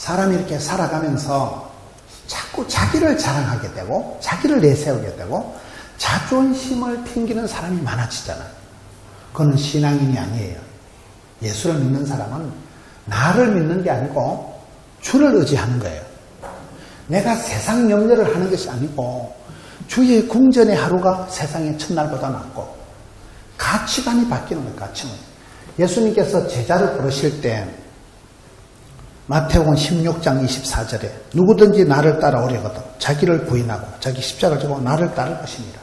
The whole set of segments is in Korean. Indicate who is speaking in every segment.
Speaker 1: 사람이 이렇게 살아가면서 자꾸 자기를 자랑하게 되고 자기를 내세우게 되고 자존심을 튕기는 사람이 많아지잖아요. 그건 신앙인이 아니에요. 예수를 믿는 사람은 나를 믿는 게 아니고 주를 의지하는 거예요. 내가 세상 염려를 하는 것이 아니고 주의 궁전의 하루가 세상의 첫날보다 낫고 가치관이 바뀌는 거예요. 가치관. 예수님께서 제자를 부르실 때 마태복음 16장 24절에 누구든지 나를 따라오려거든 자기를 부인하고 자기 십자가를 지고 나를 따를 것입니다.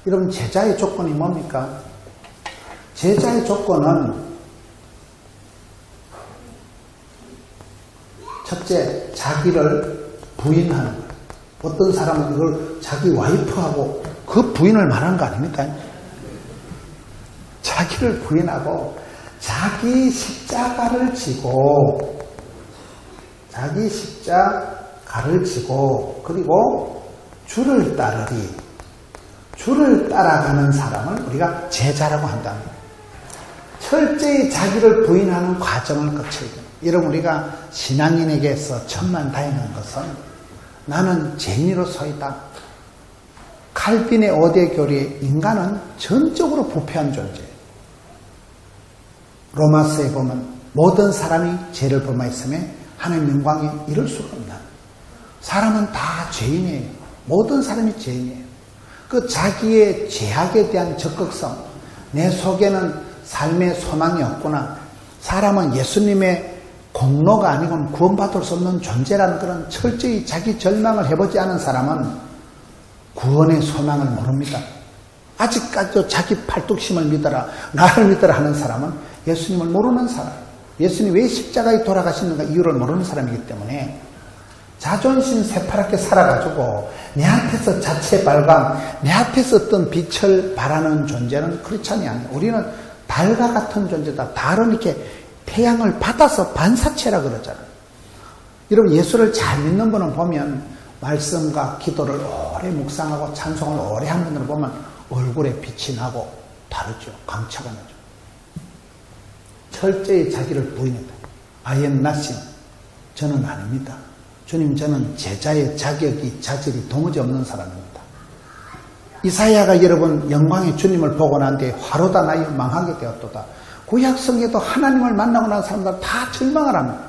Speaker 1: 여러분 제자의 조건이 뭡니까? 제자의 조건은 첫째 자기를 부인하는 거예요. 어떤 사람은 이걸 자기 와이프하고 그 부인을 말하는 거 아닙니까? 자기를 부인하고 자기 십자가를 지고 자기 십자가를 지고 그리고 주를 따르리. 주를 따라가는 사람을 우리가 제자라고 한답니다. 철저히 자기를 부인하는 과정을 거쳐야 돼요. 여러분 우리가 신앙인에게서 천만다행한 것은 나는 죄인으로서이다. 칼빈의 어대교리에 인간은 전적으로 부패한 존재예요. 로마서에 보면 모든 사람이 죄를 범하였으며 하나님의 영광에 이를 수가 없다. 사람은 다 죄인이에요. 모든 사람이 죄인이에요. 그 자기의 죄악에 대한 적극성, 내 속에는 삶의 소망이 없구나. 사람은 예수님의 공로가 아니고는 구원받을 수 없는 존재라는 그런 철저히 자기 절망을 해보지 않은 사람은 구원의 소망을 모릅니다. 아직까지도 자기 팔뚝심을 믿어라, 나를 믿어라 하는 사람은 예수님을 모르는 사람, 예수님이 왜 십자가에 돌아가시는가 이유를 모르는 사람이기 때문에 자존심 새파랗게 살아가지고 내 앞에서 자체 발광, 내 앞에서 어떤 빛을 발하는 존재는 크리스찬이 아니에요. 우리는 달과 같은 존재다. 달은 이렇게 태양을 받아서 반사체라 그러잖아요. 여러분 예수를 잘 믿는 분은 보면 말씀과 기도를 오래 묵상하고 찬송을 오래 한 분들을 보면 얼굴에 빛이 나고 다르죠. 강차가 나죠. 철저히 자기를 부인했다. I am nothing. 저는 아닙니다. 주님, 저는 제자의 자격이 자질이 도무지 없는 사람입니다. 이사야가 여러분 영광의 주님을 보고 난 뒤에 화로다 나여 망하게 되었도다. 구약성에도 하나님을 만나고 난 사람들 다 절망을 합니다.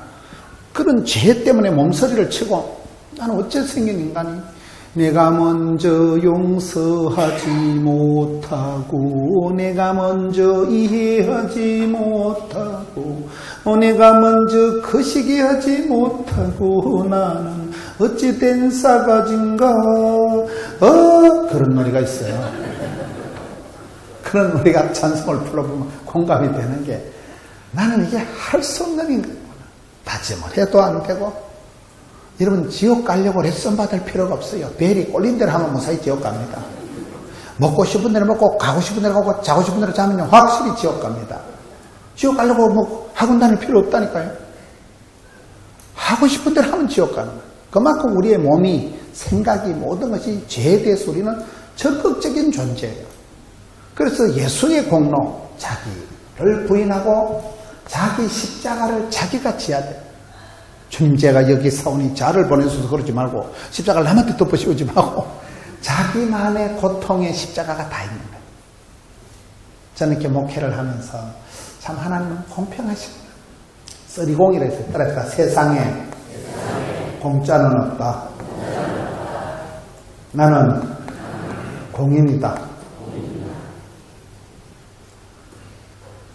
Speaker 1: 그런 죄 때문에 몸서리를 치고 나는 어째 생긴 인간이 내가 먼저 용서하지 못하고 내가 먼저 이해하지 못하고 내가 먼저 거시기 하지 못하고 나는 어찌 된 싸가지인가 그런 노래가 있어요. 그런 우리가 찬송을 불러보면 공감이 되는 게 나는 이게 할 수 없는 인간이구나. 다짐을 해도 안 되고 여러분 지옥 가려고 레슨 받을 필요가 없어요. 벨이 꼴린 대로 하면 무사히 지옥 갑니다. 먹고 싶은 대로 먹고 가고 싶은 대로 가고 자고 싶은 대로 자면 확실히 지옥 갑니다. 지옥 가려고 뭐 학원 다닐 필요 없다니까요. 하고 싶은 대로 하면 지옥 가는 거예요. 그만큼 우리의 몸이 생각이 모든 것이 죄에 대해서 우리는 적극적인 존재예요. 그래서 예수의 공로 자기를 부인하고 자기 십자가를 자기가 지어야 돼요. 주님 제가 여기 사오니 자를 보내셔서 그러지 말고 십자가를 남한테 덮으시오지 말고 자기만의 고통의 십자가가 다 있는 거예요. 저는 이렇게 목회를 하면서 참 하나님은 공평하십니다. 쓰리공이라 해서 따라서 세상에 공짜는 없다. 나는 공인이다.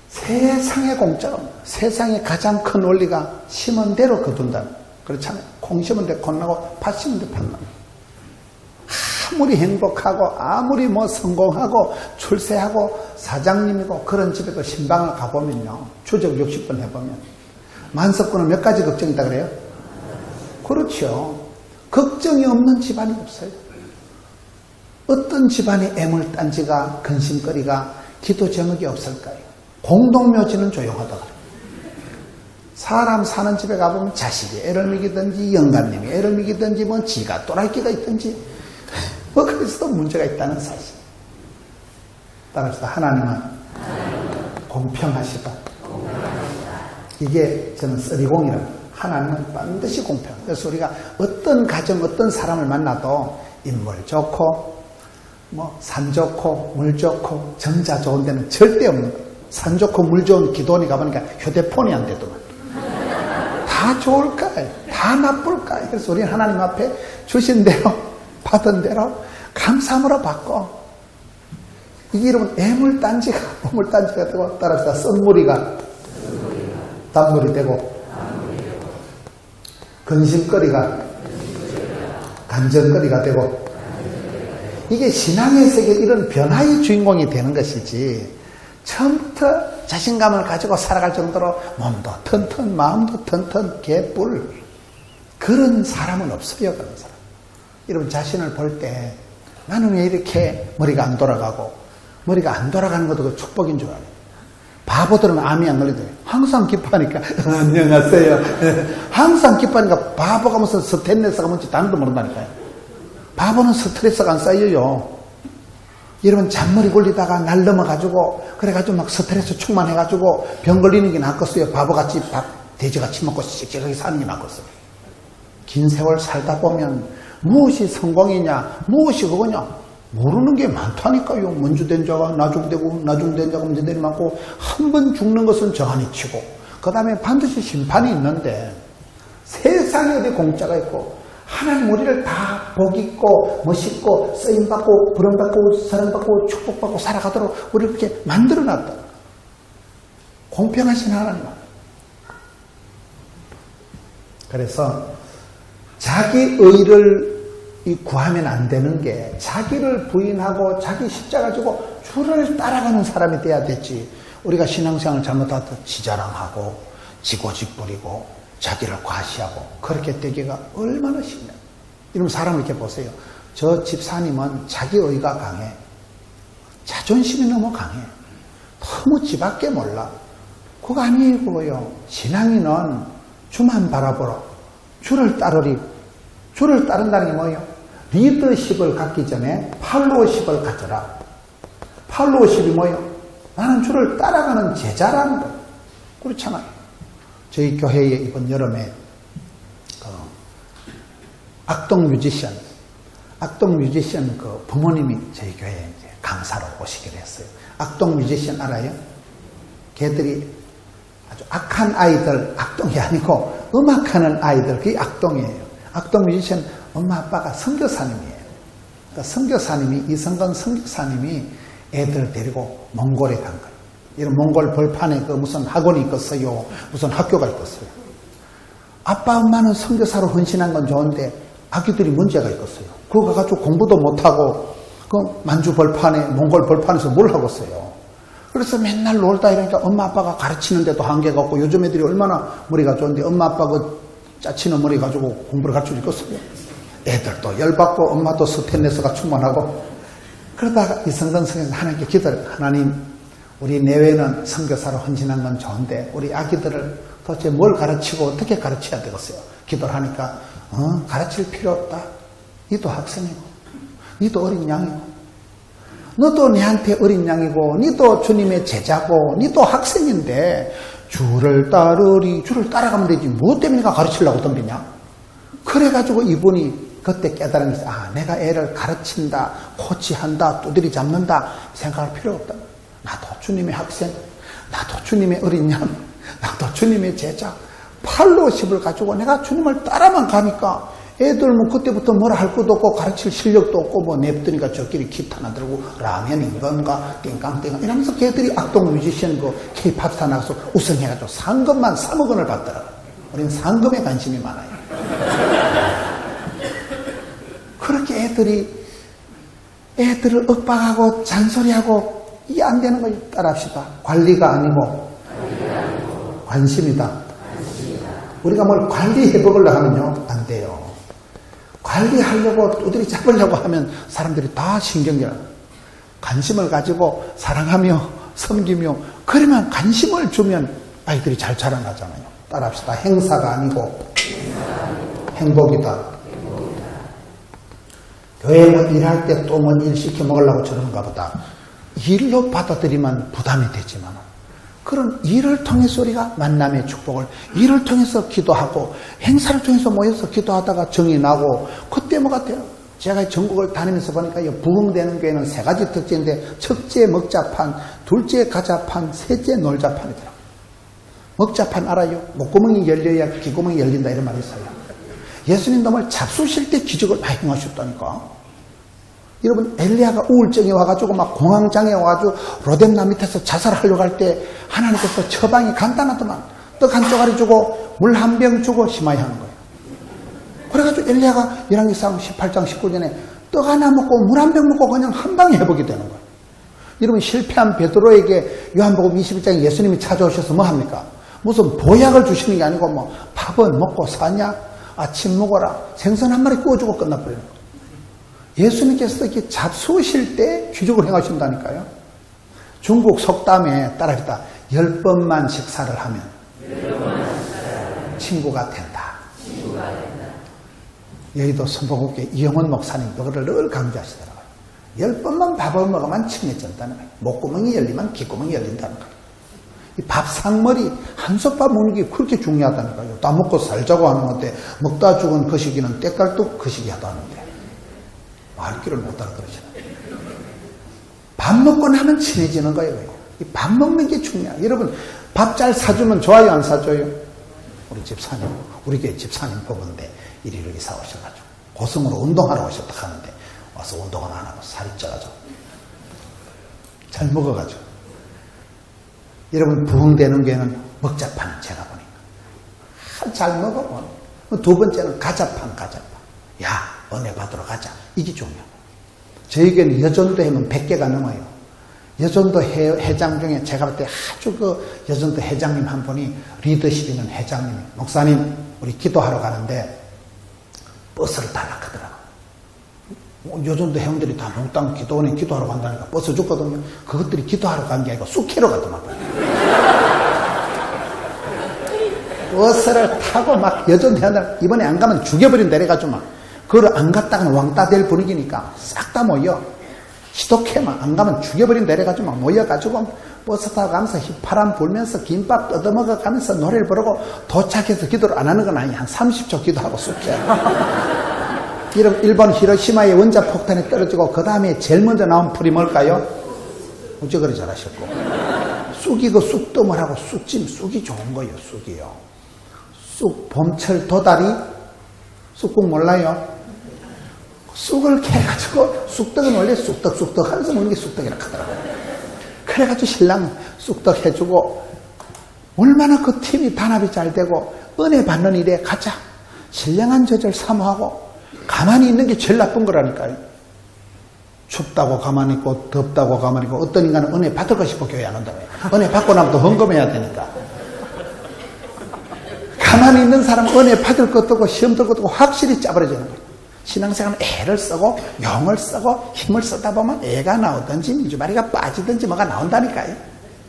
Speaker 1: 세상에 공짜가 없다. 세상의 가장 큰 원리가 심은 대로 거둔다. 그렇잖아요. 콩 심은 데 콩나고 팥 심은 데 팥나고. 아무리 행복하고 아무리 뭐 성공하고 출세하고 사장님이고 그런 집에도 신방을 가보면요. 추적 60번 해보면 만석군은 몇 가지 걱정이 있다 그래요? 그렇죠. 걱정이 없는 집안이 없어요. 어떤 집안에 애물단지가 근심거리가 기도 제목이 없을까요? 공동묘지는 조용하다 그래요. 사람 사는 집에 가보면 자식이 애를 먹이든지 영감님이 애를 먹이든지 뭐 지가 또라이끼가 있든지 뭐 그래서 문제가 있다는 사실. 따라서 하나님은 공평하시다. 이게 저는 쓰리공이라고 하나님은 반드시 공평. 그래서 우리가 어떤 가정, 어떤 사람을 만나도 인물 좋고, 산 좋고, 물 좋고, 정자 좋은 데는 절대 없는 거예요. 산 좋고, 물 좋은 기도원에 가보니까 휴대폰이 안 되더만. 다 좋을까요? 다 나쁠까요? 그래서 우리는 하나님 앞에 주신 대로, 받은 대로 감사함으로 받고, 이게 여러분 애물단지가, 보물단지가 되고, 따라서 썬무리가 단물이 되고, 근심거리가 간정거리가 되고, 이게 신앙의 세계 이런 변화의 주인공이 되는 것이지, 처음부터 자신감을 가지고 살아갈 정도로 몸도 튼튼, 마음도 튼튼, 개뿔, 그런 사람은 없어요. 그런 사람. 여러분 자신을 볼 때 나는 왜 이렇게 머리가 안 돌아가고, 머리가 안 돌아가는 것도 그 축복인 줄 알아요. 바보들은 암이 안 걸리더라고요. 항상 기뻐하니까 안녕하세요. 항상 기뻐하니까 바보가 무슨 스트레스가 뭔지 다른도 모른다니까요. 바보는 스트레스가 안 쌓여요. 여러분 잔머리 굴리다가 날 넘어가지고 그래가지고 막 스트레스 충만해가지고 병 걸리는 게 낫겠어요. 바보같이 돼지같이 먹고 씩씩하게 사는 게 낫겠어요. 긴 세월 살다 보면 무엇이 성공이냐, 무엇이 그거냐 모르는 게 많다니까요. 먼저된 자가 나중되고, 나중된 자가 먼저되니 많고, 한 번 죽는 것은 정한이 치고, 그 다음에 반드시 심판이 있는데, 세상에 어디 공짜가 있고, 하나님 우리를 다 복있고, 멋있고, 쓰임받고, 부름받고, 사랑받고, 축복받고 살아가도록 우리를 그렇게 만들어놨다. 공평하신 하나님. 그래서 자기 의를 구하면 안 되는 게, 자기를 부인하고 자기 십자가 지고 주를 따라가는 사람이 돼야 됐지. 우리가 신앙생활을 잘못하다 지자랑하고 지고집 부리고 자기를 과시하고 그렇게 되기가 얼마나 쉽냐. 이런 사람을 이렇게 보세요. 저 집사님은 자기의가 강해. 자존심이 너무 강해. 너무 지밖에 몰라. 그거 아니고요. 신앙인은 주만 바라보러 주를 따르리. 주를 따른다는 게 뭐예요? 리더십을 갖기 전에 팔로우십을 가져라. 팔로우십이 뭐예요? 나는 주를 따라가는 제자라는 거예요. 그렇잖아요. 저희 교회에 이번 여름에 악동 뮤지션 그 부모님이 저희 교회에 이제 강사로 오시기로 했어요. 악동 뮤지션 알아요? 걔들이 아주 악한 아이들, 악동이 아니고 음악하는 아이들, 그게 악동이에요. 악동 뮤지션 엄마 아빠가 선교사님이에요. 그러니까 선교사님이, 이성건 선교사님이 애들 데리고 몽골에 간 거예요. 이런 몽골 벌판에 그 무슨 학원이 있겠어요? 무슨 학교가 있겠어요? 아빠 엄마는 선교사로 헌신한 건 좋은데 아기들이 문제가 있겠어요. 그거 가지고 공부도 못하고 그 만주 벌판에, 몽골 벌판에서 뭘 하겠어요? 그래서 맨날 놀다 이러니까 엄마 아빠가 가르치는데도 한계가 없고, 요즘 애들이 얼마나 머리가 좋은데 엄마 아빠 그 짜치는 머리 가지고 공부를 가르쳐 주겠어요? 애들도 열받고 엄마도 스트레스가 충만하고. 그러다가 이성근 선생님 하나님께 기도를, 하나님 우리 내외는 선교사로 헌신한 건 좋은데 우리 아기들을 도대체 뭘 가르치고 어떻게 가르쳐야 되겠어요? 기도를 하니까 가르칠 필요 없다. 니도 학생이고 니도 어린 양이고 너도 내한테 어린 양이고 니도 주님의 제자고 니도 학생인데 주를 따르리, 주를 따라가면 되지 뭐 때문에 가르치려고 덤비냐. 그래가지고 이분이 그때 깨달은 게, 내가 애를 가르친다, 코치한다, 두드리 잡는다 생각할 필요 없다. 나도 주님의 학생, 나도 주님의 어린 양, 나도 주님의 제자, 팔로우십을 가지고 내가 주님을 따라만 가니까 애들 뭐 그때부터 뭐라 할 것도 없고 가르칠 실력도 없고 뭐 냅두니까 저끼리 기타나 들고 라면인 건가 띵깡띵깡 이러면서 걔들이 악동 뮤지션 그 K-팝 스타 나가서 우승해가지고 상금만 3억 원을 받더라고요. 우리는 상금에 관심이 많아요. 그렇게 애들을 윽박하고 잔소리하고 이게 안 되는 거예요. 따라합시다. 관리가 아니고 관심이다. 우리가 뭘 관리해보려고 하면요 안 돼요. 관리하려고 두드리 잡으려고 하면 사람들이 다 신경질. 관심을 가지고 사랑하며 섬기며 그러면 관심을 주면 아이들이 잘 자라나잖아요. 따라합시다. 행사가 아니고 행복이다. 교회 뭐 일할 때 또 뭐 일 시켜 먹으려고 저러는가 보다. 일로 받아들이면 부담이 되지만 그런 일을 통해서 우리가 만남의 축복을, 일을 통해서 기도하고 행사를 통해서 모여서 기도하다가 정이 나고 그때 뭐가 돼요? 제가 전국을 다니면서 보니까 부흥되는 교회는 세 가지 특징인데 첫째 먹자판, 둘째 가자판, 셋째 놀자판이더라고요. 먹자판 알아요? 목구멍이 열려야 귀구멍이 열린다 이런 말이 있어요. 예수님 정말 잡수실 때 기적을 많이 행하셨다니까. 여러분 엘리야가 우울증이 와가지고 막 공황장애 와가지고 로뎀나 밑에서 자살하려고 할 때 하나님께서 처방이 간단하더만 떡 한 쪼가리 주고 물 한 병 주고 심하게 하는 거예요. 그래가지고 엘리야가 열왕기상 18장 19절에 떡 하나 먹고 물 한 병 먹고 그냥 한 방에 회복이 되는 거예요. 여러분 실패한 베드로에게 요한복음 21장에 예수님이 찾아오셔서 뭐 합니까? 무슨 보약을 주시는 게 아니고 뭐 밥은 먹고 사냐? 아침 먹어라. 생선 한 마리 구워주고 끝나버리는 거예요. 예수님께서 이렇게 잡수실 때 기적을 행하신다니까요. 중국 속담에 따라했다. 10번만 식사를 하면 친구가 된다. 여의도 선포국회 이영원 목사님 그거를 늘 강조하시더라고요. 10번만 밥을 먹으면 친해진다는 거예요. 목구멍이 열리면 귓구멍이 열린다는 거예요. 이 밥상머리 한솥밥 먹는 게 그렇게 중요하다니까요. 다 먹고 살자고 하는 건데 먹다 죽은 거시기는 때깔도 거시기 하다는데 말귀를 못 알아들으시나. 밥 먹고 나면 친해지는 거예요. 이 밥 먹는 게 중요해요. 여러분 밥 잘 사주면 좋아요 안 사줘요? 우리 집사님, 우리 교회 집사님 보건데 이리로 이사 오셔가지고 고성으로 운동하러 오셨다 하는데 와서 운동을 안 하고 살이 쪄가지고 잘 먹어가지고 여러분 부흥되는 게는 먹자판 제가 보니까 잘 먹어. 두 번째는 가자판. 야 은혜 받으러 가자. 이게 중요하고 저에게는 여전도 해면 100개가 넘어요. 여전도 회장 중에 제가 볼 때 아주 그 여전도 회장님 한 분이 리더십 있는 회장님이 목사님 우리 기도하러 가는데 버스를 달라 하더라고. 여전도 회원들이 다 몽땅 기도원에 기도하러 간다니까 버스 줬거든요. 그것들이 기도하러 간 게 아니고 쑥캐러 가더라고요. 버스를 타고 막 여전도 회원들 이번에 안 가면 죽여버린 데래가지고 막 그걸 안 갔다가는 왕따 될 분위기니까 싹 다 모여. 시독해만 안 가면 죽여버린 데래가지고 막 모여가지고 버스 타고 가면서 휘파람 불면서 김밥 뜯어먹어 가면서 노래를 부르고 도착해서 기도를 안 하는 건 아니야. 한 30초 기도하고 쑥해. 일본 히로시마의 원자폭탄이 떨어지고 그 다음에 제일 먼저 나온 풀이 뭘까요? 어째 그리 잘하셨고. 쑥이 그 쑥더물하고 쑥찜, 쑥이 좋은 거예요. 쑥이요. 쑥, 봄철 도다리, 쑥국 몰라요? 쑥을 캐가지고 쑥떡은 원래 쑥떡 하면서 먹는 게 쑥떡이라 하더라고요. 그래가지고 신랑 쑥떡 해주고 얼마나 그 팀이 단합이 잘 되고 은혜 받는 일에 가자. 신령한 저절 사모하고 가만히 있는 게 제일 나쁜 거라니까요. 춥다고 가만히 있고 덥다고 가만히 있고 어떤 인간은 은혜 받을고 싶어 교회 안 온다며. 은혜 받고 나면 또 헌금해야 되니까. 가만히 있는 사람은 은혜 받을 것도 없고 시험 들 것도 없고 확실히 짜버려지는 거예요. 신앙생활은 애를 쓰고 용을 쓰고 힘을 쓰다 보면 애가 나오든지 미주마리가 빠지든지 뭐가 나온다니까요.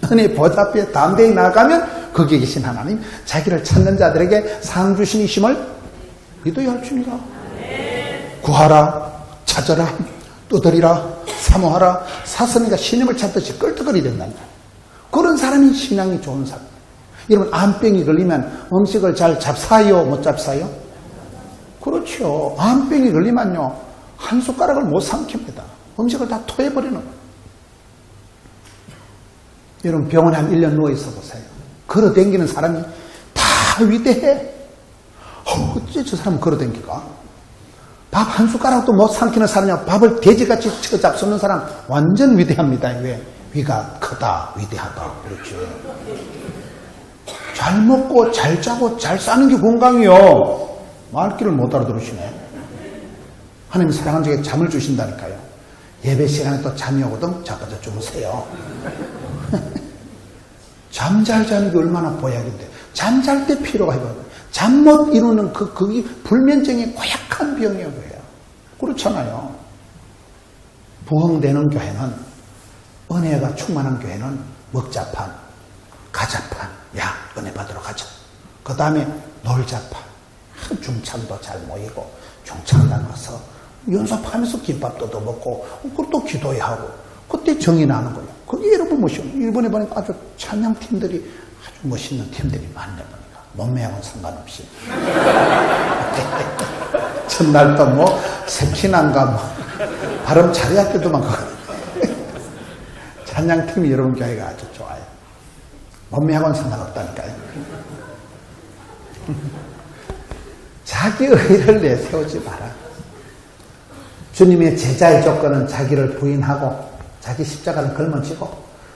Speaker 1: 은혜 보좌 앞에 담대히 나아가면 거기에 계신 하나님 자기를 찾는 자들에게 상 주시니심을 믿어야 할 주니라. 구하라 찾아라 두드리라 사모하라 사슴이가 신임을 찾듯이 끌떡거리 된다니까. 그런 사람이 신앙이 좋은 사람. 여러분 암병이 걸리면 음식을 잘 잡사요 못 잡사요? 그렇죠. 암병이 걸리면요 한 숟가락을 못 삼킵니다. 음식을 다 토해버리는 거예요. 여러분 병원에 한 1년 누워있어 보세요. 걸어다니는 사람이 다 위대해. 어째 저 사람은 걸어다니까? 밥 한 숟가락도 못 삼키는 사람이 밥을 돼지같이 치고 잡수는 사람 완전 위대합니다. 왜? 위가 크다 위대하다. 그렇죠. 잘 먹고 잘 자고 잘 사는 게 건강이요. 말귀를 못 알아들으시네. 하나님 사랑하는 자에게 잠을 주신다니까요. 예배 시간에 또 잠이 오거든. 자빠져 주무세요. 잠 잘 자는 게 얼마나 보약인데. 잠 잘 때 피로가 해버려요. 잠 못 이루는 그게 불면증의 고약한 병이에요. 그렇잖아요. 부흥되는 교회는 은혜가 충만한 교회는 먹자판, 가자판, 야 은혜 받으러 가자. 그 다음에 놀자판. 중창도 잘 모이고 중창단 와서 연습하면서 김밥 뜯어 먹고 그것도 기도해야 하고 그때 정이 나는 거예요. 그게 여러분 멋있어요. 일본에 보니까 아주 찬양팀들이 아주 멋있는 팀들이 많네 보니까. 몸매하고는 상관없이. 첫날 또 뭐, 샘신한가 뭐, 발음 잘해야 때도만 가거든요. 찬양팀이 여러분 교회가 아주 좋아요. 몸매하고는 상관없다니까요. 자기 의를 내세우지 마라. 주님의 제자의 조건은 자기를 부인하고 자기 십자가를 걸머지고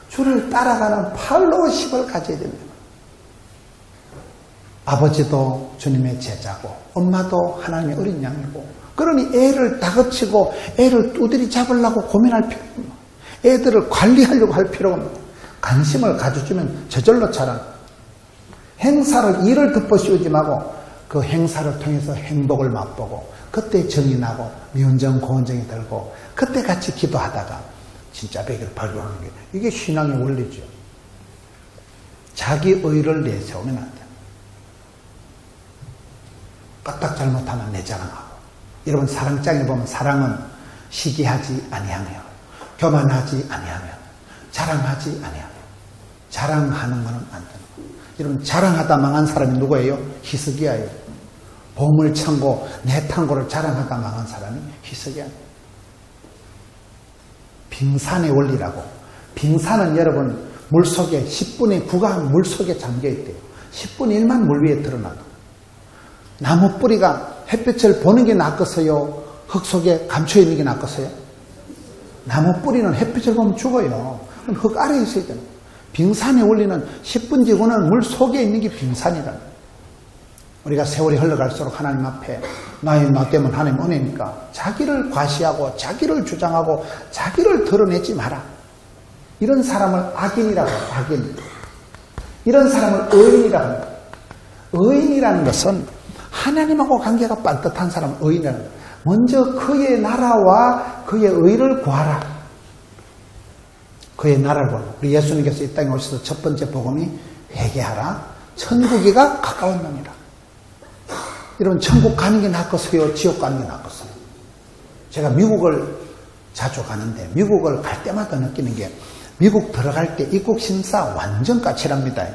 Speaker 1: 주를 따라가는 팔로우십을 가져야 됩니다. 아버지도 주님의 제자고 엄마도 하나님의 어린 양이고 그러니 애를 다그치고 애를 두드리 잡으려고 고민할 필요 없습니다. 애들을 관리하려고 할 필요가 없습니다. 관심을 가져주면 저절로 자라. 행사를 일을 덮어씌우지 말고 그 행사를 통해서 행복을 맛보고 그때 정이 나고 미운정 고운정이 들고 그때 같이 기도하다가 진짜 백을 발견하는 게 이게 신앙의 원리죠. 자기 의를 내세우면 안 돼요. 까딱 잘못하면 내 자랑하고. 여러분 사랑장에 보면 사랑은 시기하지 아니하며 교만하지 아니하며 자랑하지 아니하며 자랑하는 것은 안 됩니다. 여러분 자랑하다 망한 사람이 누구예요? 히스기야예요. 보물 창고, 내 탕고를 자랑하다 망한 사람이 히스기야예요. 빙산의 원리라고. 빙산은 여러분 물속에 10분의 9가 물속에 잠겨있대요. 10분의 1만 물 위에 드러나도. 나무 뿌리가 햇볕을 보는 게 낫겠어요? 흙 속에 감춰있는 게 낫겠어요? 나무 뿌리는 햇빛을 보면 죽어요. 그럼 흙 아래에 있어야 돼요. 빙산의 원리는 10분 지고는 물 속에 있는 게 빙산이라는 거예요. 우리가 세월이 흘러갈수록 하나님 앞에 나의 나 때문에 하나님 은혜니까 자기를 과시하고 자기를 주장하고 자기를 드러내지 마라. 이런 사람을 악인이라고 해요. 악인. 이런 사람을 의인이라고 합니다. 의인이라는 것은 하나님하고 관계가 반듯한 사람은 의인이라는 거예요. 먼저 그의 나라와 그의 의를 구하라. 그의 나라를 구하라. 우리 예수님께서 이 땅에 오셔서 첫 번째 복음이 회개하라. 천국이가 가까운 놈이라. 여러분 천국 가는 게 낫겠어요? 지옥 가는 게 낫겠어요? 제가 미국을 자주 가는데 미국을 갈 때마다 느끼는 게 미국 들어갈 때 입국 심사 완전 까칠합니다.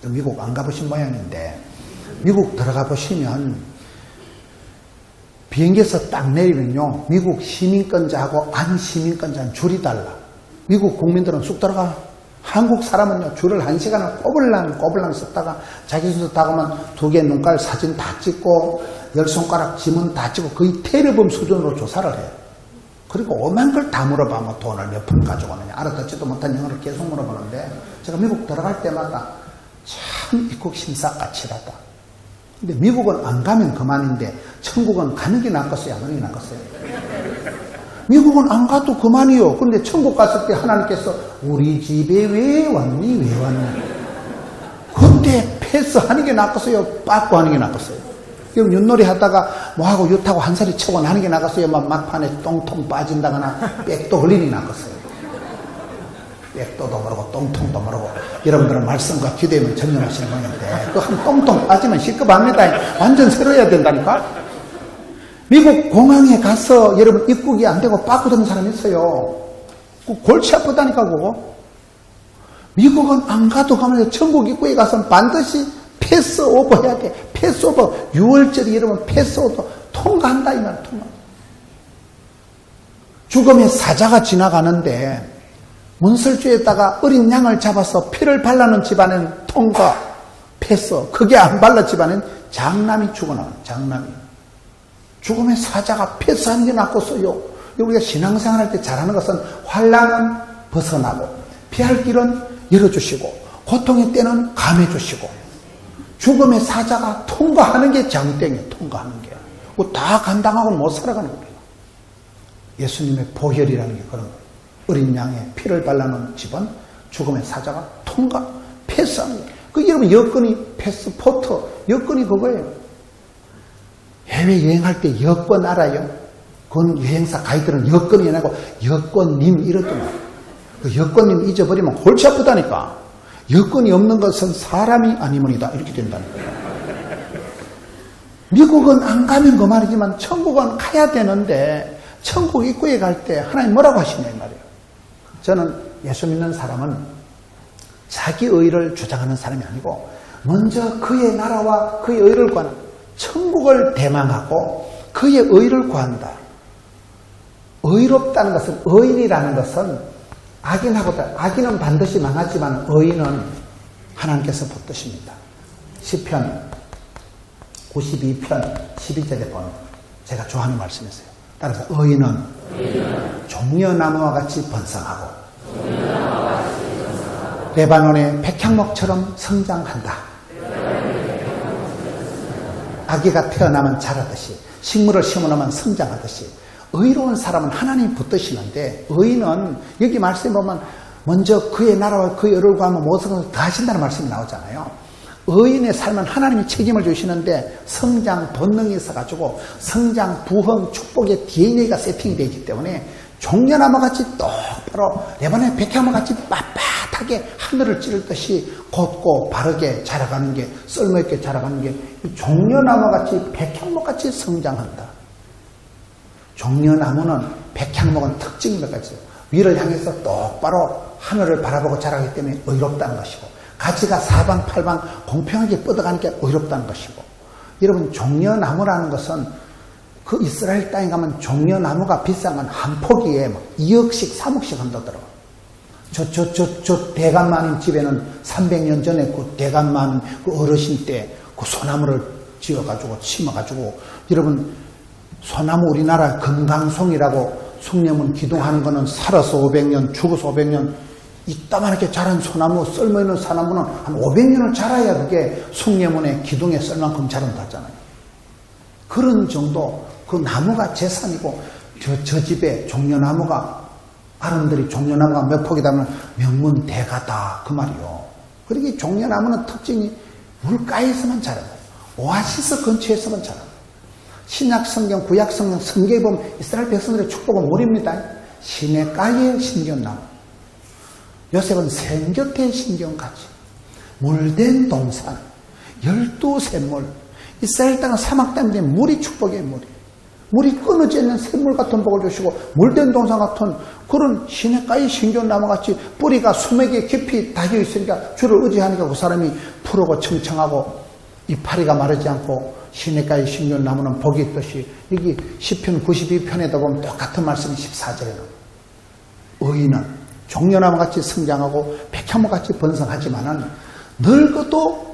Speaker 1: 미국 안 가보신 모양인데 미국 들어가 보시면 비행기에서 딱 내리면요 미국 시민권자하고 안 시민권자는 줄이 달라. 미국 국민들은 쑥 들어가. 한국 사람은요 줄을 1시간을 꼬불랑 썼다가 자기 순서 다 가면 2개 눈깔 사진 다 찍고 10손가락 지문 다 찍고 거의 테레범 수준으로 조사를 해요. 그리고 오만 걸 다 물어봐. 뭐 돈을 몇 푼 가져가느냐 알아듣지도 못한 영어를 계속 물어보는데 제가 미국 들어갈 때마다 참 입국 심사 까칠하다. 근데 미국은 안 가면 그만인데 천국은 가는 게 낫겠어요? 안 가는 게 낫겠어요? 미국은 안 가도 그만이요. 근데 천국 갔을 때 하나님께서 우리 집에 왜 왔니? 왜 왔니? 그때 패스하는 게 낫겠어요? 빠꾸 하는 게 낫겠어요? 그럼 윷놀이 하다가 뭐하고 윷하고 한 살이 쳐고 나는 게 낫겠어요? 막판에 똥통 빠진다거나 백도 흘리는 게 낫겠어요? 백도도 모르고 똥통도 모르고 여러분들은 말씀과 기도에만 전념하시는 분인데 그 한 똥통 빠지면 시급합니다. 완전 새로 해야 된다니까? 미국 공항에 가서 여러분 입국이 안 되고 빠꾸 되는 사람이 있어요. 골치 아프다니까 그거. 미국은 안 가도 가면 천국 입구에 가서 반드시 패스오버 해야 돼. 패스오버. 6월절이 여러분 패스오버 통과한다 이 말 통과. 죽음의 사자가 지나가는데 문설주에다가 어린 양을 잡아서 피를 발라놓은 집안은 통과 패스. 그게 안 발라 집안은 장남이 죽어나와요. 장남이. 죽음의 사자가 패스하는 게 낫겠어요. 우리가 신앙생활 할 때 잘하는 것은 환난은 벗어나고 피할 길은 열어주시고 고통의 때는 감해주시고 죽음의 사자가 통과하는 게 장땡이에요. 통과하는 게. 다 감당하고는 못 살아가는 거예요. 예수님의 보혈이라는 게 그런 거예요. 어린 양의 피를 발라놓은 집은 죽음의 사자가 통과, 패스하는 거예요. 그 여러분 여건이 패스포트, 여건이 그거예요. 해외여행할 때 여권 알아요? 그건 여행사 가이드는 여권이 아니고 여권님 이러더만. 그 여권님 잊어버리면 골치 아프다니까. 여권이 없는 것은 사람이 아니므이다. 이렇게 된다니까. 미국은 안 가면 그 말이지만 천국은 가야 되는데 천국 입구에 갈 때 하나님 뭐라고 하시냐 이 말이에요. 저는 예수 믿는 사람은 자기 의를 주장하는 사람이 아니고 먼저 그의 나라와 그의 의를 구하는, 천국을 대망하고 그의 의를 구한다. 의롭다는 것은, 의인이라는 것은 악인은 반드시 망하지만 의인은 하나님께서 붙드십니다. 시편 92편 12절에 보면 제가 좋아하는 말씀이세요. 따라서 의인은 종려나무와 같이 번성하고 레바논의 백향목처럼 성장한다. 아기가 태어나면 자라듯이, 식물을 심어놓으면 성장하듯이 의로운 사람은 하나님이 붙드시는데, 의인은 여기 말씀에 보면 먼저 그의 나라와 그의 의를 구하면 모든 것을 다 하신다는 말씀이 나오잖아요. 의인의 삶은 하나님이 책임을 주시는데 성장 본능이 있어가지고 성장, 부흥, 축복의 DNA가 세팅이 되어 있기 때문에 종려나무같이 똑바로 레바논의 백향목같이 빳빳하게 하늘을 찌르듯이 곧고 바르게 자라가는 게, 썰매있게 자라가는 게 종려나무같이 백향목같이 성장한다. 종려나무는 백향목은 특징이 몇 가지예요. 위를 향해서 똑바로 하늘을 바라보고 자라기 때문에 의롭다는 것이고, 가지가 사방팔방 공평하게 뻗어가는 게 의롭다는 것이고, 여러분 종려나무라는 것은 그 이스라엘 땅에 가면 종려나무가 비싼 건 한 포기에 2억씩 3억씩 한다더라고. 저 대감마님 집에는 300년 전에 그 대감마님 그 어르신 때 그 소나무를 지어가지고 심어가지고, 여러분 소나무 우리나라 금강송이라고 숭례문 기둥하는 거는 살아서 500년, 죽어서 500년, 이따만하게 자란 소나무, 썰매있는 소나무는 한 500년을 자라야 그게 숭례문에 기둥에 썰 만큼 자란다잖아요. 그런 정도 그 나무가 재산이고, 저 집에 종려나무가, 아름들이 종려나무가 몇 폭이다 하면 명문대가다 그 말이요. 그러기 종려나무는 특징이 물가에서만 자라요. 오아시스 근처에서만 자라요. 신약성경, 구약성경, 성경에 보면 이스라엘 백성들의 축복은 뭘입니다? 시냇가의 신경나무. 요셉은 생곁의 신경같이 물된 동산, 12샘물. 이스라엘 땅은 사막 땅인데 물이 축복의 물이. 물이 끊어져 있는 샘물 같은 복을 주시고, 물된 동산 같은 그런 시냇가의 신경나무같이 뿌리가 수맥에 깊이 닿여 있으니까 주를 의지하니까 그 사람이 푸르고 청청하고 이파리가 마르지 않고, 시냇가의 신경나무는 복이 있듯이, 여기 시편 92편에다 보면 똑같은 말씀이 14절에 나와요. 의인은 종려나무같이 성장하고 백향목같이 번성하지만은 늙어도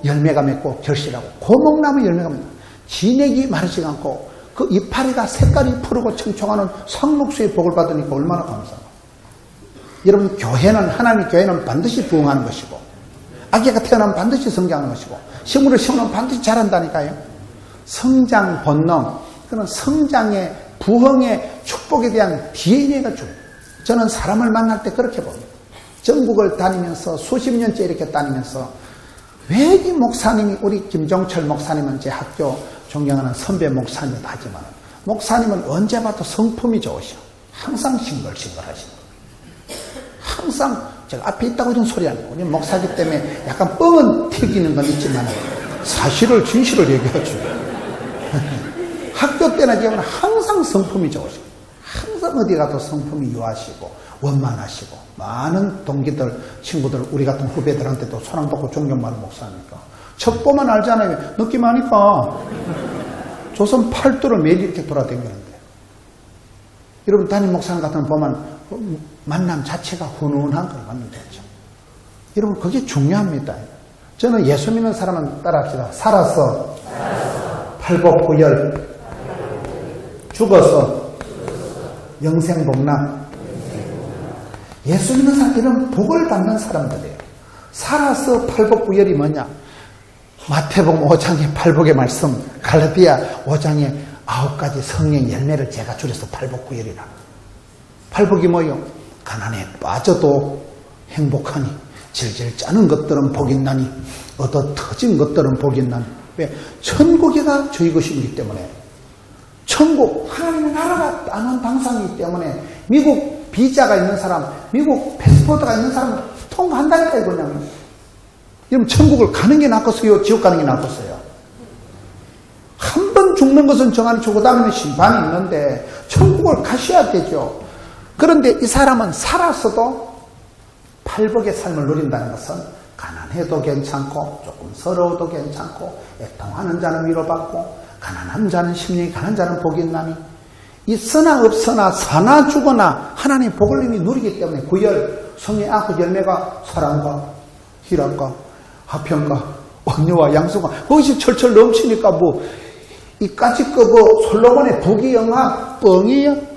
Speaker 1: 열매가 맺고 결실하고, 고목나무 열매가 맺고 진액이 마르지 않고 그 이파리가 색깔이 푸르고 청청하는 상록수의 복을 받으니까 얼마나 감사합니다. 여러분 교회는, 하나님의 교회는 반드시 부흥하는 것이고, 아기가 태어나면 반드시 성장하는 것이고, 식물을 심으면 반드시 자란다니까요. 성장 본능, 그런 성장의, 부흥의 축복에 대한 DNA가 중요해요. 저는 사람을 만날 때 그렇게 봅니다. 전국을 다니면서 수십 년째 이렇게 다니면서, 왜 이 목사님이, 우리 김종철 목사님은 제 학교 존경하는 선배 목사님이다 하지만, 목사님은 언제 봐도 성품이 좋으셔. 항상 싱글싱글 하시고, 항상 제가 앞에 있다고 이런 소리 안 해요. 우리 목사기 때문에 약간 뻥은 튀기는 건 있지만 사실을, 진실을 얘기하죠. 학교 때나 지금은 항상 성품이 좋으시고, 항상 어디 가도 성품이 유하시고 원만하시고, 많은 동기들, 친구들, 우리 같은 후배들한테도 사랑받고 존경받는 목사니까 척보만 알잖아요. 느낌 아니까 조선 팔도를 매일 이렇게 돌아다니는데, 여러분 담임 목사님 같은 거 보면 만남 자체가 훈훈한 걸 만나면 되죠. 여러분 그게 중요합니다. 저는 예수 믿는 사람은 따라합시다. 살아서 팔복부열, 죽어서 영생복락. 예수 믿는 사람들은 복을 받는 사람들이에요. 살아서 팔복부열이 뭐냐? 마태복음 5장의 팔복의 말씀, 갈라디아 5장의 9가지 성령 열매를 제가 줄여서 팔복부열이라. 팔복이 뭐요? 가난에 빠져도 행복하니, 질질 짜는 것들은 복이 나니, 얻어 터진 것들은 복이 나니. 왜? 천국이가 저희 것이기 때문에. 천국, 하나님의 나라가 따는 방상이기 때문에 미국 비자가 있는 사람, 미국 패스포트가 있는 사람은 통과한다니까 이거냐면. 여러분 천국을 가는 게 낫겠어요? 지옥 가는 게 낫겠어요? 한 번 죽는 것은 정한이 주고, 그 다음에는 심판이 있는데 천국을 가셔야 되죠. 그런데 이 사람은 살았어도 팔복의 삶을 누린다는 것은 가난해도 괜찮고 조금 서러워도 괜찮고 애통하는 자는 위로받고 가난한 자는 심령이 가난한 자는 복이 있나니 있으나 없으나 사나 죽으나 하나님의 복을 이미 누리기 때문에 구열 성의 아홉 열매가 사랑과 희락과 화평과 온유와 양성과 그것이 철철 넘치니까 뭐 이까짓 거 뭐 솔로몬의 부귀영화 뻥이야.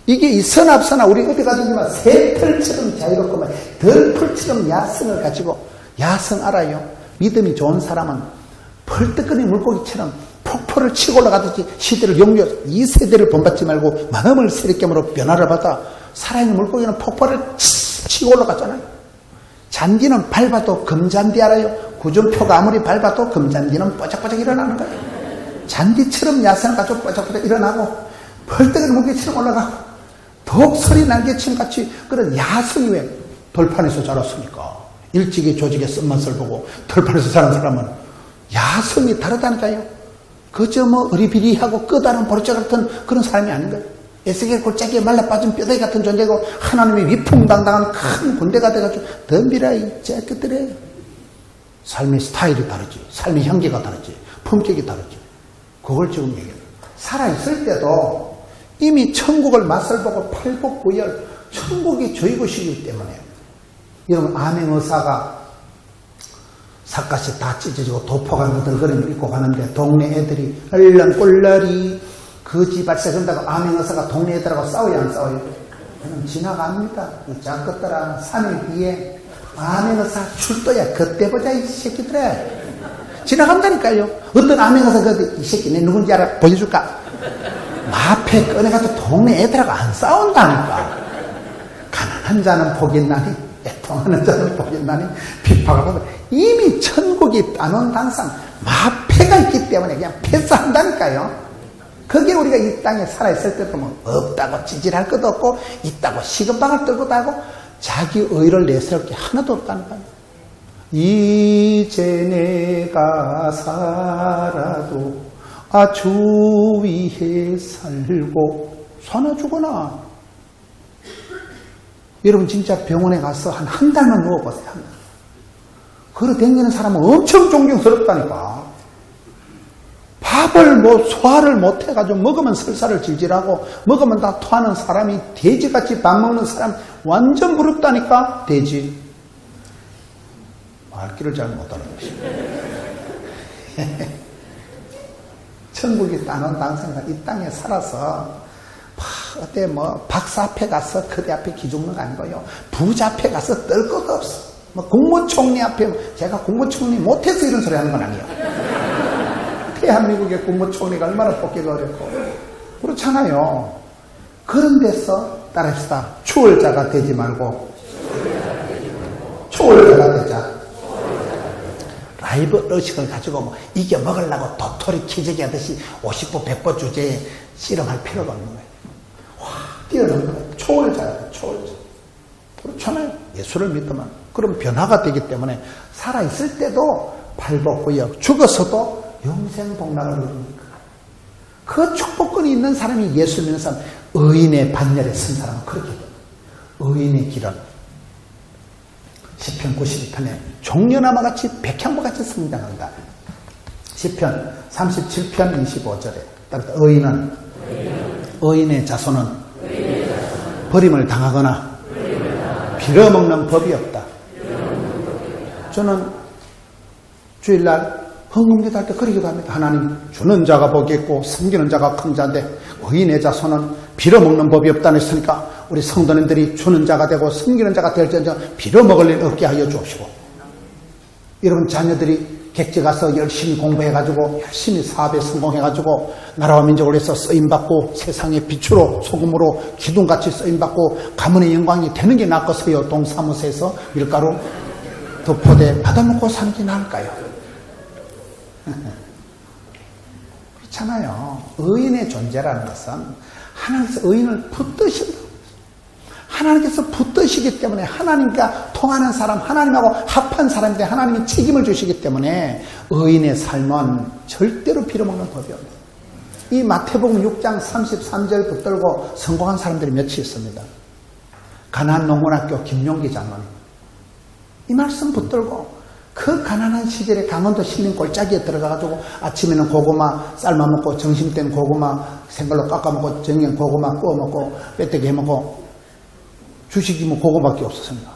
Speaker 1: 이게 있으나 없으나 우리 어디 가지지만 새털처럼 자유롭고 덜풀처럼 야성을 가지고 야성 알아요. 믿음이 좋은 사람은 벌떡거리는 물고기처럼 폭포를 치고 올라가듯이 시대를 용기해서 이 세대를 본받지 말고 마음을 새롭게으로 변화를 받아 살아있는 물고기는 폭포를 치고 올라가잖아요. 잔디는 밟아도 금잔디 알아요? 구준표가 아무리 밟아도 금잔디는 뽀짝뽀짝 일어나는 거예요. 잔디처럼 야성을 가지고 뽀짝뽀짝 일어나고 벌떡거리는 물고기처럼 올라가고 독소리 날개침 같이 그런 야성이 왜 돌판에서 자랐습니까? 일찍이 조직의 쓴맛을 보고 돌판에서 자란 사람은 야성이 다르다니까요. 그저 뭐 어리비리하고 끄다란 보리자 같은 그런 사람이 아닌 거예요. 에스겔 골짜기에 말라빠진 뼈다귀 같은 존재고 하나님의 위풍당당한 큰 군대가 돼가지고 덤비라이 째끗들에 삶의 스타일이 다르지, 삶의 향기가 다르지, 품격이 다르지. 그걸 지금 얘기해요. 살아있을 때도 이미 천국을 맛을 보고 팔복구열 천국이 저희 것이기 때문에 여러분 암행의사가 삿갓이 다 찢어지고 도포가 너덜거리며 입고 가는데 동네 애들이 얼렁꼴러리 거지 발색한다고 암행의사가 동네 애들하고 싸워야 안 싸워요? 그냥 지나갑니다. 자 것들아 3일 뒤에 암행의사 출도야 그때 보자 이 새끼들아. 지나간다니까요. 어떤 암행의사 이 새끼 내 누군지 알아? 보여줄까? 마패 꺼내가지고 동네 애들하고 안 싸운다니까. 가난한 자는 복이 있나니 애통하는 자는 복이 있나니 비파가 보면 이미 천국이 따놓은 당상 마패가 있기 때문에 그냥 패스한다니까요. 그게 우리가 이 땅에 살아있을 때 보면 없다고 찌질할 것도 없고 있다고 시금방을 떨고 다고 자기 의를 내세울 게 하나도 없다니까요. 이제 내가 살아도 주 위에 살고 사나 죽어나. 여러분 진짜 병원에 가서 한 달만 누워보세요. 한 달. 걸어 다니는 사람은 엄청 존경스럽다니까. 밥을 소화를 못해가지고 먹으면 설사를 질질하고 먹으면 다 토하는 사람이 돼지같이 밥 먹는 사람 완전 부럽다니까. 돼지. 말귀를 잘 못하는 것이. 천국이 따놓은 당생가 이 땅에 살아서 어때 박사 앞에 가서 그대 앞에 기죽는 거 아니고요. 부자 앞에 가서 떨 것도 없어. 국무총리 앞에 제가 국무총리 못해서 이런 소리 하는 건 아니에요. 대한민국의 국무총리가 얼마나 뽑기가 어렵고 그렇잖아요. 그런 데서 따라합시다. 추월자가 되지 말고 추월자가 되자. 라이브 의식을 가지고 이겨 먹으려고 도토리 키재기 하듯이 50보 100보 주제에 씨름할 필요가 없는 거예요. 와, 뛰어넘는 거예요. 초월자예요. 초월자. 그렇잖아요. 예수를 믿으면. 그럼 변화가 되기 때문에 살아있을 때도 팔복구역, 죽어서도 영생복락을 누립니다. 그 축복권이 있는 사람이 예수 믿는 사람, 의인의 반열에 선 사람은 그렇게 됩니다. 의인의 길은 시편 92편에 종려나무 같이 백향보 같이 성장한다. 시편 37편 25절에 의인의 자손은 버림을 당하거나 빌어먹는 법이 없다. 저는 주일날 헌금기도 할 때 그러기도 합니다. 하나님 주는 자가 복이 있고 섬기는 자가 큰 자인데 의인의 자손은 빌어먹는 법이 없다는 했으니까 우리 성도님들이 주는 자가 되고 섬기는 자가 될지언정 빌어먹을 일 없게 하여 주옵시고, 여러분 자녀들이 객지 가서 열심히 공부해가지고 열심히 사업에 성공해가지고 나라와 민족을 위해서 쓰임받고 세상의 빛으로 소금으로 기둥같이 쓰임받고 가문의 영광이 되는 게 낫겠어요? 동사무소에서 밀가루 덮포대 받아먹고 사는 게 나을까요? 그렇잖아요. 의인의 존재라는 것은 하나님께서 의인을 붙드신다. 하나님께서 붙드시기 때문에 하나님과 통하는 사람, 하나님하고 합한 사람인데 하나님이 책임을 주시기 때문에 의인의 삶은 절대로 빌어먹는 법이 없습니다. 이 마태복음 6장 33절 붙들고 성공한 사람들이 몇이 있습니다. 가나안 농문학교 김용기 장로님. 이 말씀 붙들고 그 가난한 시절에 강원도 신림 골짜기에 들어가가지고 아침에는 고구마 삶아먹고 점심때는 고구마 생걸로 깎아먹고 저녁엔 고구마 구워먹고 빼떼기 해먹고 주식이 뭐 그거밖에 없었습니다.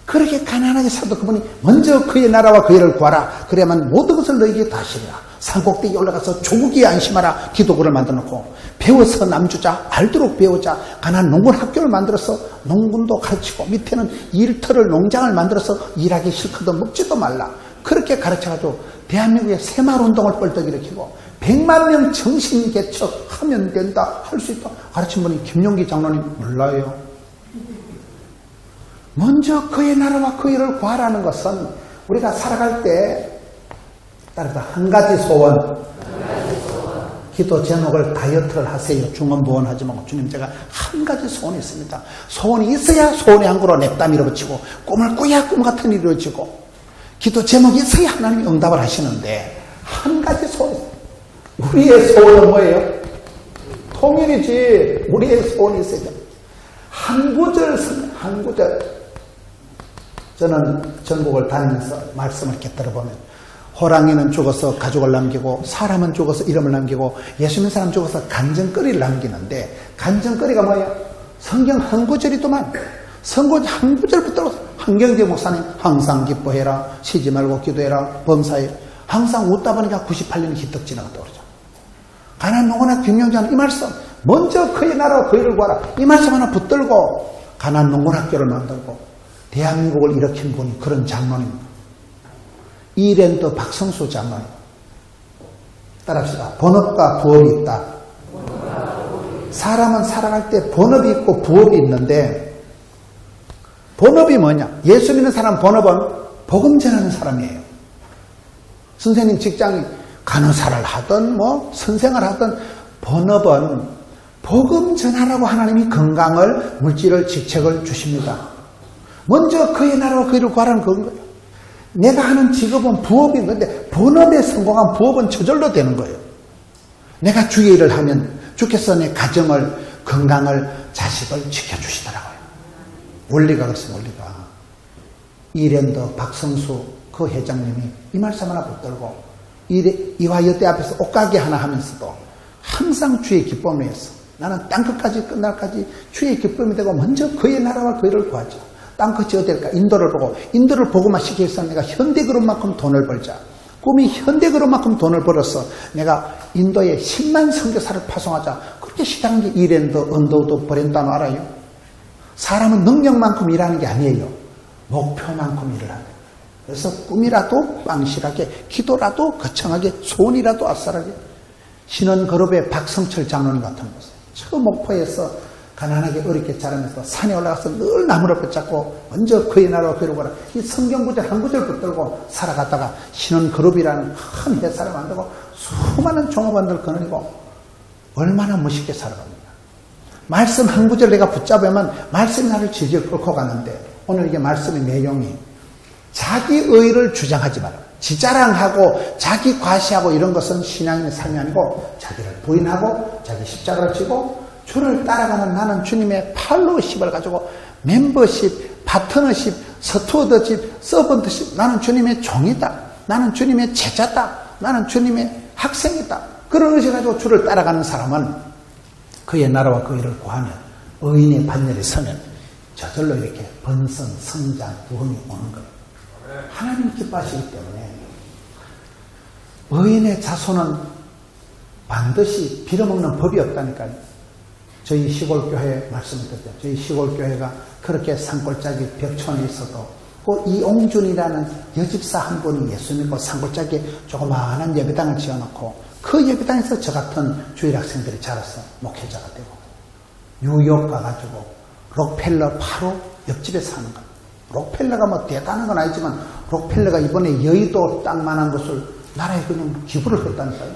Speaker 1: 그렇게 가난하게 살던 그분이 먼저 그의 나라와 그의 일을 구하라. 그래야만 모든 것을 너에게 다 하시리라. 산꼭대기에 올라가서 조국에 안심하라. 기도구를 만들어놓고 배워서 남주자 알도록 배우자. 가난한 농군 학교를 만들어서 농군도 가르치고 밑에는 일터를 농장을 만들어서 일하기 싫거든 먹지도 말라. 그렇게 가르쳐가지고 대한민국의 새마을운동을 뻘떡 일으키고 100만 명 정신개척하면 된다. 할 수 있다. 가르친 분이 김용기 장로님 몰라요. 먼저 그의 나라와 그 일을 구하라는 것은 우리가 살아갈 때 따라서 한 가지 소원, 기도 제목을 다이어트를 하세요. 중언부언하지 말고 주님 제가 한 가지 소원이 있습니다. 소원이 있어야 소원의 한 그루 냅다 밀어붙이고 꿈을 꾸야 꿈 같은 일이 이루어지고 기도 제목이 있어야 하나님이 응답을 하시는데 한 가지 소원이 있어요. 우리의 소원은 뭐예요? 통일이지. 우리의 소원이 있어야 됩니다. 한 구절 한 구절. 저는 전국을 다니면서 말씀을 이렇게 들어보면 호랑이는 죽어서 가족을 남기고 사람은 죽어서 이름을 남기고 예수 믿는 사람 죽어서 간증거리를 남기는데 간증거리가 뭐예요? 성경 한 구절이더만 성경 한 구절부터 한경재 목사님 항상 기뻐해라 쉬지 말고 기도해라 범사에 항상 웃다 보니까 98년이 휘떡 지나갔다 그러죠. 가난한 농어나 김영자는 이 말씀 먼저 그의 나라와 그 일을 구하라 이 말씀 하나 붙들고 가난한 농어학교를 만들고 대한민국을 일으킨 분이 그런 장로입니다. 이랜드 박성수 장로님. 따라합시다. 본업과 부업이 있다. 사람은 살아갈 때 본업이 있고 부업이 있는데 본업이 뭐냐? 예수 믿는 사람 본업은 복음 전하는 사람이에요. 선생님 직장이 간호사를 하든 뭐 선생을 하든 본업은 복음 전하라고 하나님이 건강을 물질을 직책을 주십니다. 먼저 그의 나라와 그 일을 구하라는 그런 거예요. 내가 하는 직업은 부업인 건데 본업에 성공한 부업은 저절로 되는 거예요. 내가 주의 일을 하면 주께서 내 가정을 건강을 자식을 지켜주시더라고요. 원리가 그렇습니다. 원리가. 이랜드 박성수 그 회장님이 이 말씀 하나 붙들고 이화여대 앞에서 옷가게 하나 하면서도 항상 주의 기쁨을 위해서 나는 땅끝까지 끝날까지 주의 기쁨이 되고 먼저 그의 나라와 그 일을 구하자. 땅끝이 어디 될까? 인도를 보고 인도를 보고만 시키기 위해서 내가 현대그룹만큼 돈을 벌자. 꿈이 현대그룹만큼 돈을 벌어서 내가 인도에 10만 선교사를 파송하자. 그렇게 시작한 게 이랜드 언더우드 브랜드는 알아요? 사람은 능력만큼 일하는 게 아니에요. 목표만큼 일을 하는 거예요. 그래서 꿈이라도 빵실하게 기도라도 거창하게 소원이라도 아싸하게 신원그룹의 박성철 장로님 같은 곳에 저 목포에서 가난하게 어렵게 자라면서 산에 올라가서 늘 나무를 붙잡고 먼저 그의 나라와 그의 나라 이 성경 구절 한 구절 붙들고 살아갔다가 신원그룹이라는 큰 회사를 만들고 수많은 종업원들 거느리고 얼마나 멋있게 살아갑니다. 말씀 한 구절 내가 붙잡으면 말씀이 나를 질질 끌고 가는데 오늘 이게 말씀의 내용이 자기 의를 주장하지 마라. 지자랑하고 자기 과시하고 이런 것은 신앙인의 삶이 아니고 자기를 부인하고 자기 십자가를 지고 주를 따라가는 나는 주님의 팔로우십을 가지고 멤버십, 파트너십, 스튜어드십, 서번트십 나는 주님의 종이다. 나는 주님의 제자다. 나는 주님의 학생이다. 그런 의식을 가지고 주를 따라가는 사람은 그의 나라와 그 일을 구하면 의인의 반열에 서면 저절로 이렇게 번성, 성장, 부흥이 오는 거예요. 하나님 기뻐하시기 때문에 의인의 자손은 반드시 빌어먹는 법이 없다니까요. 저희 시골교회 말씀을 드렸죠. 저희 시골교회가 그렇게 산골짜기 벽촌에 있어도 그 이옹준이라는 여집사 한 분이 예수 믿고 산골짜기에 조그마한 예배당을 지어놓고 그 예배당에서 저 같은 주일 학생들이 자라서 목회자가 되고 뉴욕 가가지고 록펠러 바로 옆집에 사는 거예요. 록펠러가 뭐 대단한 건 아니지만 록펠러가 이번에 여의도 땅만한 것을 나라에 그냥 기부를 했다니까요.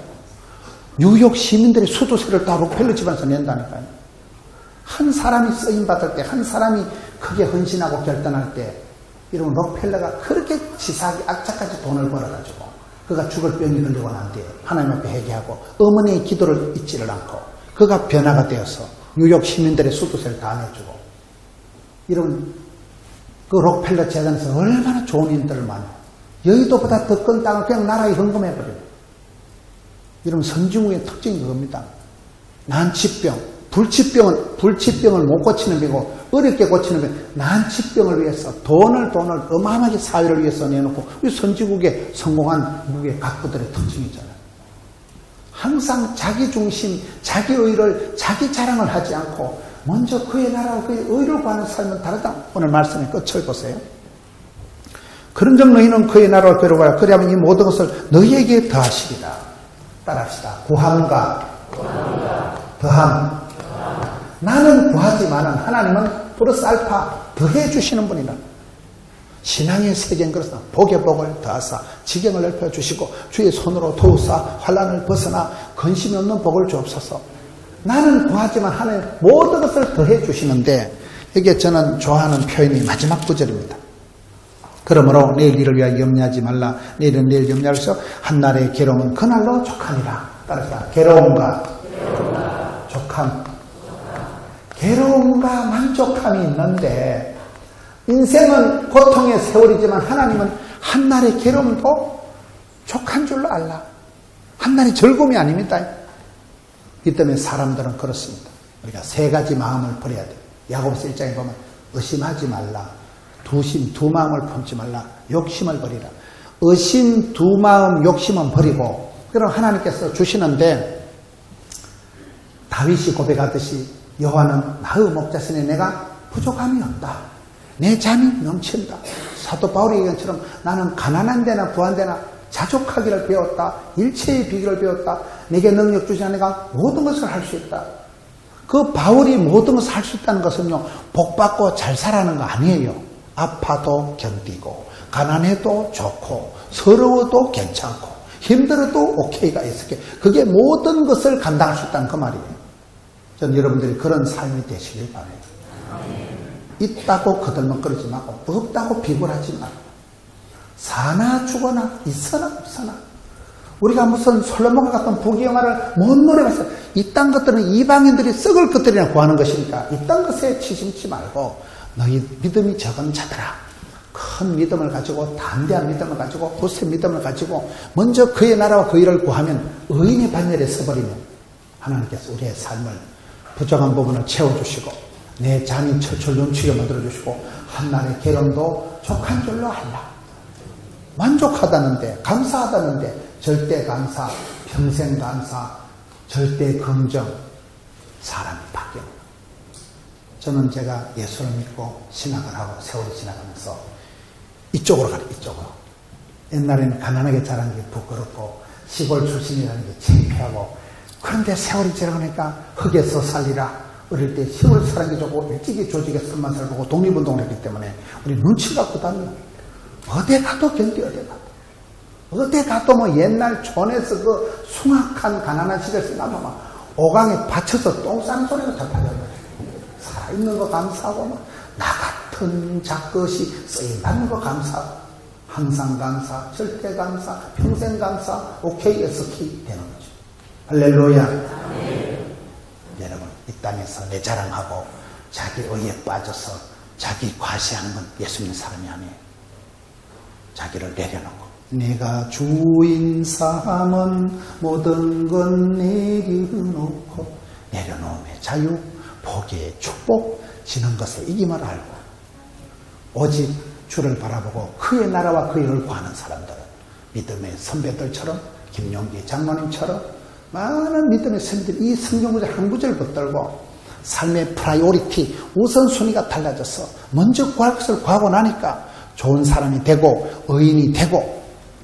Speaker 1: 뉴욕 시민들의 수도세를 다 록펠러 집안에서 낸다니까요. 한 사람이 쓰임받을 때, 한 사람이 크게 헌신하고 결단할 때, 이런 록펠러가 그렇게 치사하게 악착같이 돈을 벌어가지고 그가 죽을 병이 걸리고 난 뒤에 하나님 앞에 회개하고 어머니의 기도를 잊지를 않고 그가 변화가 되어서 뉴욕 시민들의 수도세를 다 내주고 이런 그 록펠러 재단에서 얼마나 좋은 인들을 많아요. 여의도보다 더 큰 땅을 그냥 나라에 헌금해버려요. 이런 선진국의 특징이 그겁니다. 난치병, 불치병을 못 고치는 병이고 어렵게 고치는 병, 난치병을 위해서 돈을 어마어마하게 사회를 위해서 내놓고 우리 선진국의 성공한 미국의 각부들의 특징이잖아요. 항상 자기 중심, 자기 의를, 자기 자랑을 하지 않고 먼저 그의 나라와 그의 의를 구하는 삶은 다르다. 오늘 말씀의 끝을 보세요. 그런즉 너희는 그의 나라와 그의 의를 구하라. 그리하면 이 모든 것을 너희에게 더하시리라. 따라합시다. 구함과 더함. 나는 구하지만은 하나님은 플러스 알파 더해주시는 분이라. 신앙의 세계는 그렇습니다. 복의 복을 더하사 지경을 넓혀주시고 주의 손으로 도우사 환난을 벗어나 근심이 없는 복을 주옵소서. 나는 구하지만 하나님 모든 것을 더해주시는데 이게 저는 좋아하는 표현이 마지막 구절입니다. 그러므로 내일 일을 위하여 염려하지 말라. 내일은 내일 염려할수 한날의 괴로움은 그날로 족하니라. 따라서 괴로움과 족함. 괴로움과 만족함이 있는데 인생은 고통의 세월이지만 하나님은 한날의 괴로움도 족한 줄로 알라. 한날의 즐거움이 아닙니다. 이 때문에 사람들은 그렇습니다. 우리가 세 가지 마음을 버려야 돼요. 야고보서 1장에 보면 의심하지 말라. 두 마음을 품지 말라. 욕심을 버리라. 의심, 두 마음, 욕심은 버리고 그럼 하나님께서 주시는데 다윗이 고백하듯이 여호와는 나의 목자시니 내가 부족함이 없다. 내 잠이 넘친다. 사도 바울의 얘기처럼 나는 가난한 데나 부한 데나 자족하기를 배웠다. 일체의 비결을 배웠다. 내게 능력 주시나 내가 모든 것을 할 수 있다. 그 바울이 모든 것을 할 수 있다는 것은요, 복받고 잘 살아가는 거 아니에요. 아파도 견디고 가난해도 좋고 서러워도 괜찮고 힘들어도 오케이가 있을게. 그게 모든 것을 감당할 수 있다는 그 말이에요. 저는 여러분들이 그런 삶이 되시길 바라요. 있다고 거들먹거리지 말고 없다고 비굴하지 말고 사나 죽어나 있어나 없어나 우리가 무슨 솔로몬과 같은 부귀영화를 못 노려봤어요. 이딴 것들은 이방인들이 썩을 것들이나 구하는 것이니까 이딴 것에 치심치 말고 너희 믿음이 적은 자들아 큰 믿음을 가지고 담대한 믿음을 가지고 굳센 믿음을 가지고 먼저 그의 나라와 그 일을 구하면 의인의 반열에 서버리면 하나님께서 우리의 삶을 부족한 부분을 채워주시고 내 잠이 철철 넘치게 만들어주시고 한날의 괴로움도 족한 줄로 알라. 만족하다는데 감사하다는데 절대 감사, 평생 감사, 절대 긍정 사람이 바뀌어. 저는 제가 예수를 믿고 신학을 하고 세월이 지나가면서 이쪽으로 가요. 이쪽으로. 옛날에는 가난하게 자라는 게 부끄럽고 시골 출신이라는 게 창피하고 그런데 세월이 지나가니까 흙에서 살리라. 어릴 때 시골 사는 게 좋고 일찍이 조직에 손만 살고 독립운동을 했기 때문에 우리 눈치가 굳었나. 어디 가도 견디 어디 가도. 어디 가도 뭐 옛날 촌에서 그 숭악한 가난한 시대에서 나면 막 오강에 받쳐서 똥 싸는 소리가 접하잖아요. 살아있는 거 감사하고 막 나 같은 작것이 쓰임받는 거 감사하고 항상 감사, 절대 감사, 평생 감사, 오케이, SK 되는 거죠. 할렐루야. 여러분 이 땅에서 내 자랑하고 자기 의에 빠져서 자기 과시하는 건 예수 믿는 사람이 아니에요. 자기를 내려놓고 내가 주인 삼은 모든 건 내려놓고 내려놓음의 자유, 복의 축복, 지는 것에 이김을 알고 오직 주를 바라보고 그의 나라와 그의 일을 구하는 사람들은 믿음의 선배들처럼 김용기 장로님처럼 많은 믿음의 선배들이 이 성경구절 한 구절 붙들고 삶의 프라이오리티, 우선순위가 달라져서 먼저 구할 것을 구하고 나니까 좋은 사람이 되고 의인이 되고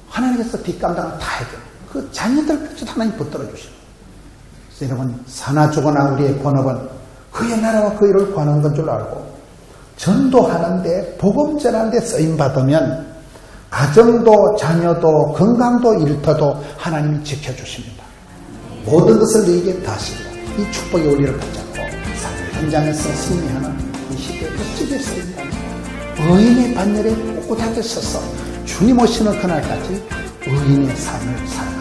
Speaker 1: 하나님께서 뒷감당을 다 해줘요. 그 자녀들까지도 하나님 붙들어 주시고. 그래서 여러분 사나 죽어나 우리의 본업은 그의 나라와 그 일을 구하는 건 줄 알고 전도하는데 복음 전하는데 쓰임받으면 가정도 자녀도 건강도 일터도 하나님이 지켜주십니다. 모든 것을 너에게 다하십니다. 이 축복의 원리를 붙잡고 삶의 현장에서 승리하는 이 시대에 멋지게 쓰인다는 의인의 반열에 꿋꿋하게 서서 주님 오시는 그날까지 의인의 삶을 살아요.